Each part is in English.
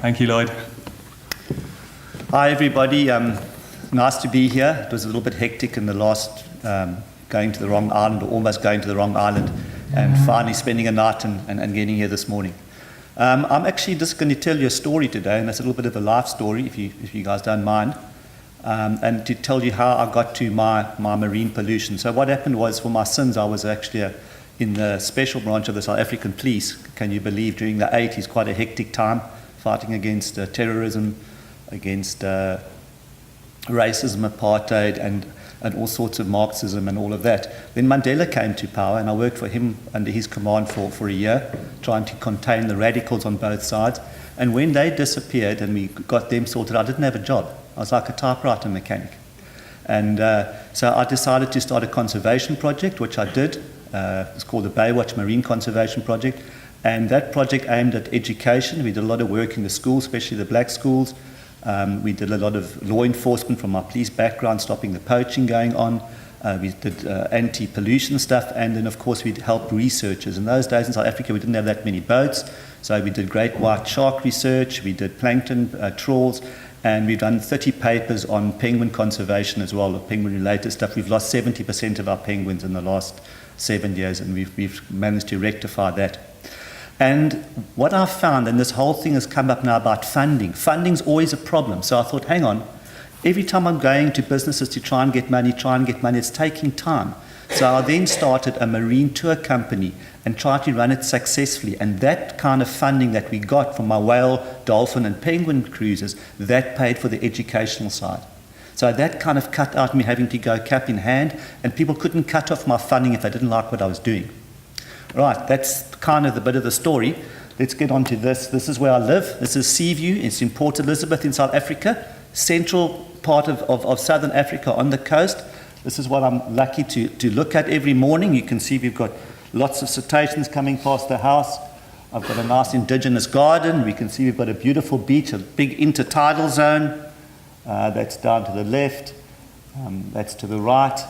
Thank you, Lloyd. Hi, everybody. Nice to be here. It was a little bit hectic in the last, going to the wrong island, or almost going to the wrong island, and finally spending a night and getting here this morning. I'm actually just going to tell you a story today, and it's a little bit of a life story, if you guys don't mind, and to tell you how I got to my marine pollution. So what happened was, for my sins, I was actually in the special branch of the South African police. Can you believe, during the 80s, quite a hectic time, fighting against terrorism, against racism, apartheid, and all sorts of Marxism and all of that. Then Mandela came to power, and I worked for him under his command for a year, trying to contain the radicals on both sides. And when they disappeared and we got them sorted, I didn't have a job. I was like a typewriter mechanic. And so I decided to start a conservation project, which I did. It's called the Baywatch Marine Conservation Project. And that project aimed at education. We did a lot of work in the schools, especially the black schools. We did a lot of law enforcement from our police background, stopping the poaching going on. We did anti-pollution stuff, and then of course we helped researchers. In those days in South Africa we didn't have that many boats, so we did great white shark research, we did plankton trawls, and we've done 30 papers on penguin conservation as well, or penguin related stuff. We've lost 70% of our penguins in the last 7 years, and we've managed to rectify that. And what I've found, and this whole thing has come up now about funding. Funding's always a problem. So I thought, hang on, every time I'm going to businesses to try and get money, it's taking time. So I then started a marine tour company and tried to run it successfully. And that kind of funding that we got from my whale, dolphin, and penguin cruises, that paid for the educational side. So that kind of cut out me having to go cap in hand, and people couldn't cut off my funding if they didn't like what I was doing. Right, that's kind of the bit of the story. Let's get on to this. This is where I live. This is Seaview. It's in Port Elizabeth in South Africa, central part of southern Africa on the coast. This is what I'm lucky to look at every morning. You can see we've got lots of cetaceans coming past the house. I've got a nice indigenous garden. We can see we've got a beautiful beach, a big intertidal zone. That's down to the left. That's to the right.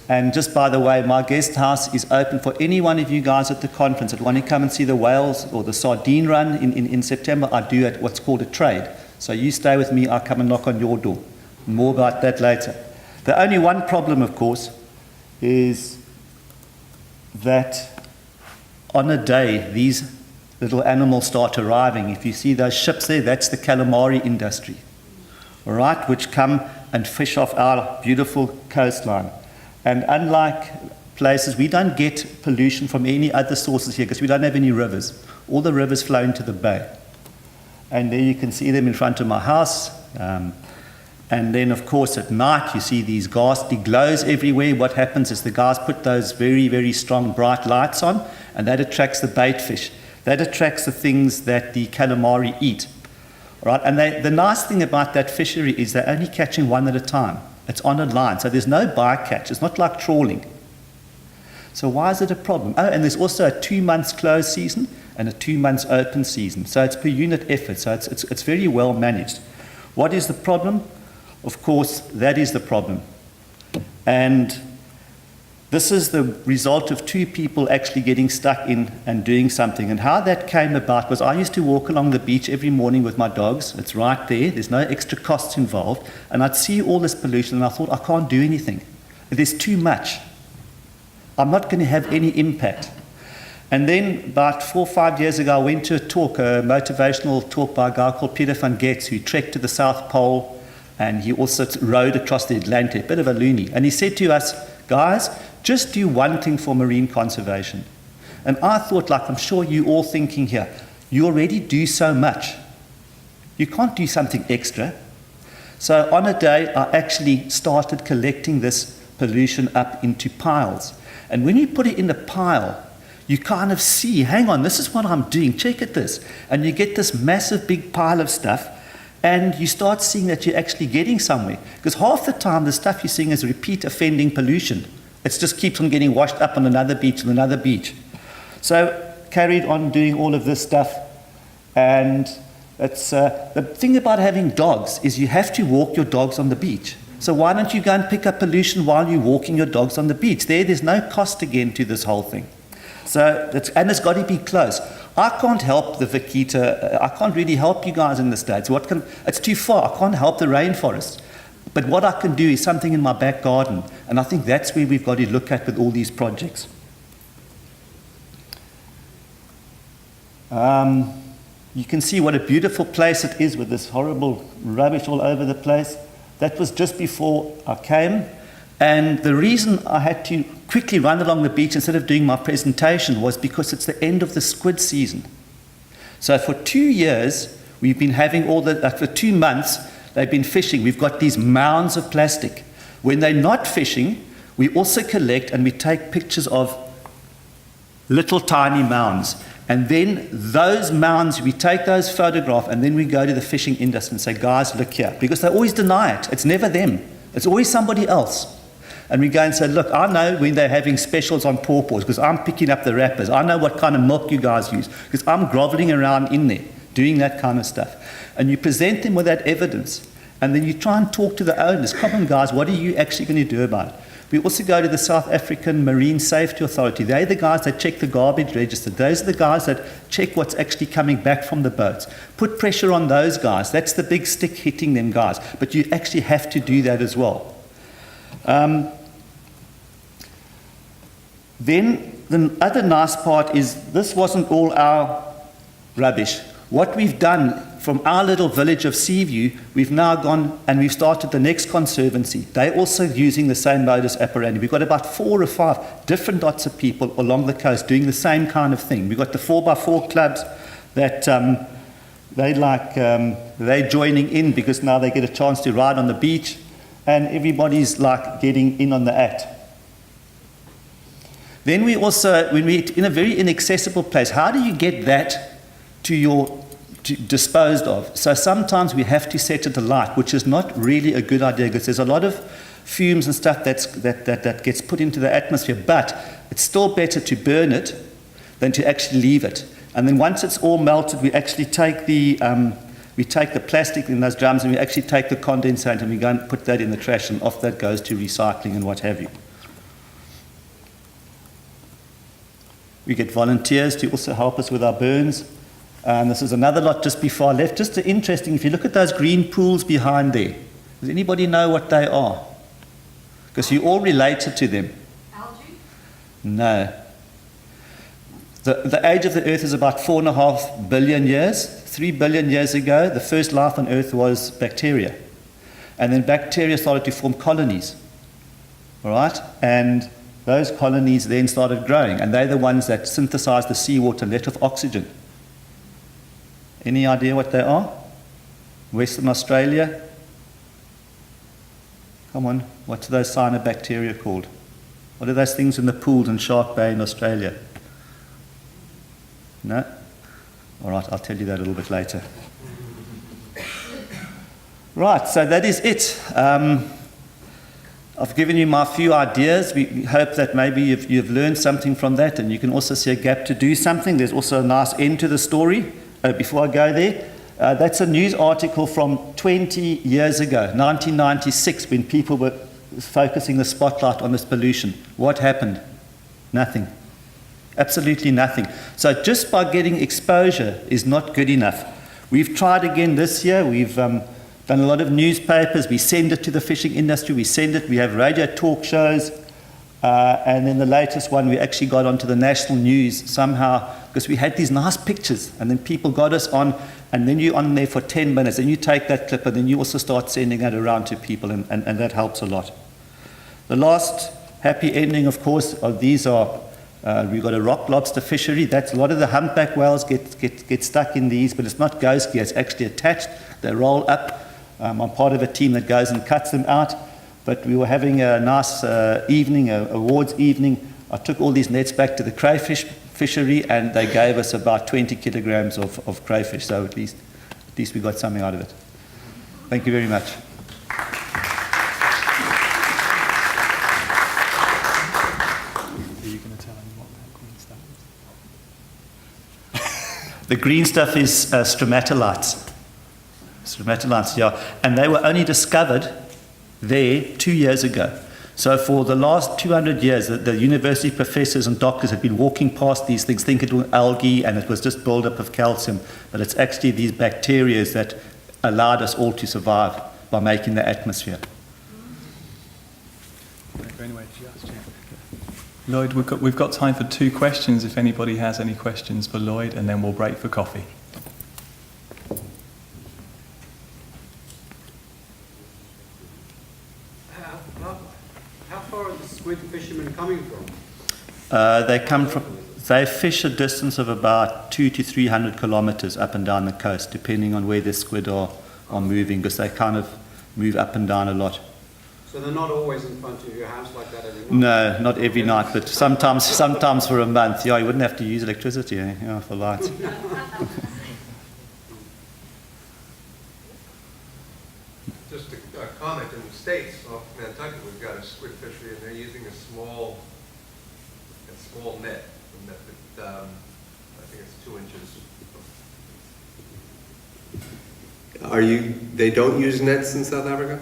And just by the way, my guest house is open for any one of you guys at the conference that want to come and see the whales or the sardine run in September. I do at what's called a trade. So you stay with me, I'll come and knock on your door. More about that later. The only one problem, of course, is that on a day, these little animals start arriving. If you see those ships there, that's the calamari industry, all right, which come and fish off our beautiful coastline. And unlike places, we don't get pollution from any other sources here because we don't have any rivers. All the rivers flow into the bay. And there you can see them in front of my house. And then, of course, at night, you see these ghastly glows everywhere. What happens is the guys put those very, very strong, bright lights on, and that attracts the bait fish. That attracts the things that the calamari eat. All right? And the nice thing about that fishery is they're only catching one at a time. It's on a line, so there's no bycatch. It's not like trawling. So why is it a problem? Oh, and there's also a 2 months closed season and a 2 months open season. So it's per unit effort, so it's very well managed. What is the problem? Of course, that is the problem. And this is the result of two people actually getting stuck in and doing something. And how that came about was I used to walk along the beach every morning with my dogs. It's right there. There's no extra costs involved. And I'd see all this pollution and I thought, I can't do anything. There's too much. I'm not going to have any impact. And then about 4 or 5 years ago, I went to a talk, a motivational talk by a guy called Peter van Getz, who trekked to the South Pole, and he also rowed across the Atlantic, a bit of a loony. And he said to us, guys, just do one thing for marine conservation. And I thought, like I'm sure you all thinking here, you already do so much. You can't do something extra. So on a day, I actually started collecting this pollution up into piles. And when you put it in a pile, you kind of see, hang on, this is what I'm doing, check at this. And you get this massive big pile of stuff, and you start seeing that you're actually getting somewhere. Because half the time, the stuff you're seeing is repeat offending pollution. It just keeps on getting washed up on another beach and another beach. So carried on doing all of this stuff. And it's, the thing about having dogs is you have to walk your dogs on the beach. So why don't you go and pick up pollution while you're walking your dogs on the beach? There's no cost again to this whole thing. And it's got to be close. I can't help the vaquita. I can't really help you guys in the States. It's too far. I can't help the rainforest. But what I can do is something in my back garden. And I think that's where we've got to look at with all these projects. You can see what a beautiful place it is with this horrible rubbish all over the place. That was just before I came. And the reason I had to quickly run along the beach instead of doing my presentation was because it's the end of the squid season. So for 2 years, we've been having for 2 months, they've been fishing. We've got these mounds of plastic. When they're not fishing, we also collect and we take pictures of little tiny mounds. And then those mounds, we take those photographs and then we go to the fishing industry and say, guys, look here. Because they always deny it. It's never them. It's always somebody else. And we go and say, look, I know when they're having specials on pawpaws because I'm picking up the wrappers. I know what kind of milk you guys use because I'm groveling around in there doing that kind of stuff. And you present them with that evidence. And then you try and talk to the owners. Come on, guys, what are you actually going to do about it? We also go to the South African Marine Safety Authority. They're the guys that check the garbage register. Those are the guys that check what's actually coming back from the boats. Put pressure on those guys. That's the big stick hitting them guys. But you actually have to do that as well. Then the other nice part is this wasn't all our rubbish. What we've done from our little village of Seaview, we've now gone and we've started the next conservancy. They're also using the same modus operandi. We've got about 4 or 5 different lots of people along the coast doing the same kind of thing. We've got the 4x4 clubs that they're joining in because now they get a chance to ride on the beach and everybody's like getting in on the act. Then we also, when we're in a very inaccessible place, how do you get that disposed of? So sometimes we have to set it alight, which is not really a good idea because there's a lot of fumes and stuff that gets put into the atmosphere, but it's still better to burn it than to actually leave it. And then once it's all melted, we actually take the plastic in those drums and we actually take the condensate and we go and put that in the trash and off that goes to recycling and what have you. We get volunteers to also help us with our burns. This is another lot just before I left. Just interesting, if you look at those green pools behind there, does anybody know what they are? Because you all related to them. Algae? No. The age of the Earth is about 4.5 billion years. 3 billion years ago, the first life on Earth was bacteria. And then bacteria started to form colonies. All right? And those colonies then started growing. And they're the ones that synthesize the seawater and let off oxygen. Any idea what they are? Western Australia? Come on, what's those cyanobacteria called? What are those things in the pools in Shark Bay in Australia? No? All right, I'll tell you that a little bit later. Right, so that is it. I've given you my few ideas. We hope that maybe you've learned something from that and you can also see a gap to do something. There's also a nice end to the story. Before I go there, that's a news article from 20 years ago, 1996, when people were focusing the spotlight on this pollution. What happened? Nothing. Absolutely nothing. So just by getting exposure is not good enough. We've tried again this year. We've done a lot of newspapers. We send it to the fishing industry. We have radio talk shows. And then the latest one, we actually got onto the national news somehow because we had these nice pictures and then people got us on and then you're on there for 10 minutes and you take that clip and then you also start sending that around to people and that helps a lot. The last happy ending, of course, of these are, we've got a rock lobster fishery. That's a lot of the humpback whales get stuck in these, but it's not ghost gear, it's actually attached. They roll up. I'm part of a team that goes and cuts them out. But we were having a nice evening, awards evening. I took all these nets back to the crayfish fishery and they gave us about 20 kilograms of crayfish. So at least we got something out of it. Thank you very much. Are you going to tell them what that green stuff is? The green stuff is stromatolites. Stromatolites, yeah. And they were only discovered there 2 years ago. So for the last 200 years, the university professors and doctors have been walking past these things, thinking it was algae and it was just buildup of calcium. But it's actually these bacteria that allowed us all to survive by making the atmosphere. Go anyway, just, yeah. Lloyd, we've got time for 2 questions if anybody has any questions for Lloyd, and then we'll break for coffee. How far are the squid fishermen coming from? They fish a distance of about 200 to 300 kilometers up and down the coast, depending on where the squid are moving, because they kind of move up and down a lot. So they're not always in front of your house like that every night? No, not every night, but sometimes for a month. Yeah, you wouldn't have to use electricity for lights. Just a comment, in the States, off Nantucket, we've got a squid fishery, and they're using a small net, I think it's 2 inches. They don't use nets in South Africa?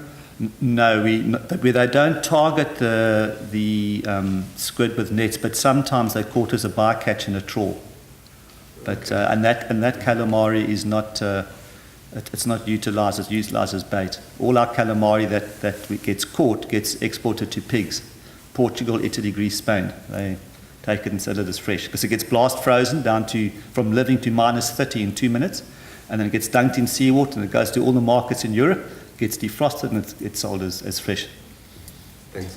No, they don't target the squid with nets, but sometimes they're caught as a bycatch in a trawl. But and that calamari is not it's not utilized; it's utilized as bait. All our calamari that gets caught gets exported to pigs, Portugal, Italy, Greece, Spain. They take it and sell it as fresh because it gets blast frozen down to from living to minus 30 in 2 minutes, and then it gets dunked in seawater and it goes to all the markets in Europe. Gets defrosted and it's sold as fresh. Thanks.